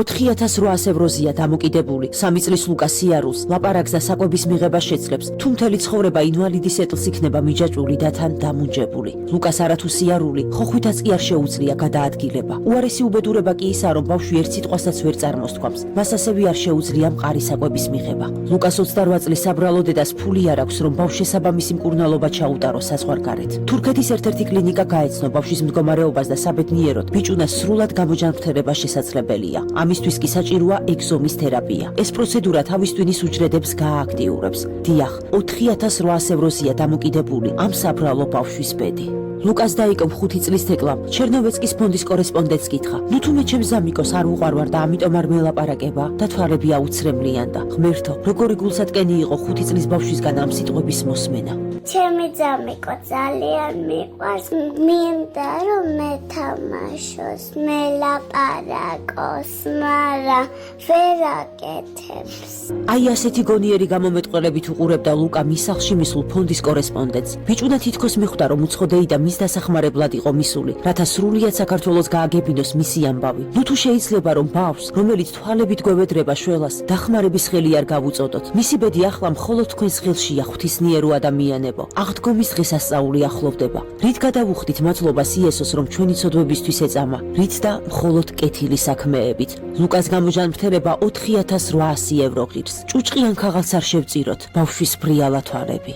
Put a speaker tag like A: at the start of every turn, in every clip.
A: 4,800 ევროზეა დამოკიდებული. 3 წლის ლუკა სიარულს, ლაპარაკს და საკვების მიღება შეძლებს. თუ მთელი ცხოვრება ინვალიდის ეტლს იქნება მიჯაჭვული და თან დამუნჯებული. ლუკას არათუ სიარული, ხოხვითაც კი არ შეუძლია გადაადგილება. უარესი უბედურება კი ისაა, რომ ბავშვი ერთ სიტყვასაც ვერ წარმოსთქვამს. მას ასევე არ შეუძლია მყარი საკვების მიღება. ლუკას 28 წლის საბრალო დედას ფული არ აქვს, რომ ბავშვს შესაბამისი მკურნალობა ჩაუტაროს საზღვარგარეთ. თურქეთის ერთ-ერთი კლინიკა გაეცნო ბავშვის მდგომარეობას და საბედნიეროდ ბიჭუნას სრულად გამოჯანმრთელება შესაძლებელია. ამისთვის კი საჭიროა ეგზომის თერაპია. ეს პროცედურა თავის ტვინის უჯრედებს გაააქტიურებს. დიახ, 4,800 ევროზეა დამოკიდებული ამ საბრალო ბავშვის ბედი. ლუკას დაიკო 5 წლის თეკლამ. ჩერნოვეცკის ფონდის კორესპონდენტს კითხა: "ნუ თუმე ჩემს ზამიკოს არ უყვარვარ და ამიტომ არ მელაპარაკება?" და თვალები აუცრემლიან და ღმერთო, როგორი გულსატკენი იყო 5 წლის ბავშვისგან ამ სიტყვების მოსმენა.
B: ჩემი ზამიკო ძალიან მიყვარს. მინდა რომ მეთამაშოს, მელაპარაკოს, მაგრამ ვერ აკეთებს.
A: აი ასეთი გონიერი გამომეტყველებით უყურებდა ლუკა მის სახლში მისულ ფონდის კორესპონდენტს. ბიჭუნა თითქოს მიხვდა, რომ უცხოდეი და მის დასახმარებლად იყო მისული, რათა სრულიად საქართველოს გააგებინოს მისი ამბავი. ნუ თუ შეიძლება რომ ბავშვს, რომელიც თვალებით გვევედრება შველას, დახმარების ხელი არ გავუწოდოთ. მისი ბედი ახლა მხოლოდ თქვენს ხელშია, ღვთისმიერო ადამიანებო. აღდგომის დღესასწაული ახლოვდება. რით გადავუხდით მადლობას იესოს, რომ ჩვენი ცოდვებისთვის ეწამა, რით და მხოლოდ კეთილი საქმეებით. ლუკას გამოჯანმრთელება 4,800 ევრო ღირს. ჭუჭყიან ქაღალდს არ შევწიროთ, ბავშვის ბრიალა თვალები.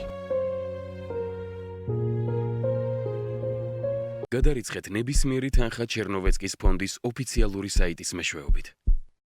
C: გადარიცხეთ ნებისმიერი თანხა ჩერნოვეცკის ფონდის ოფიციალური საიტის მეშვეობით.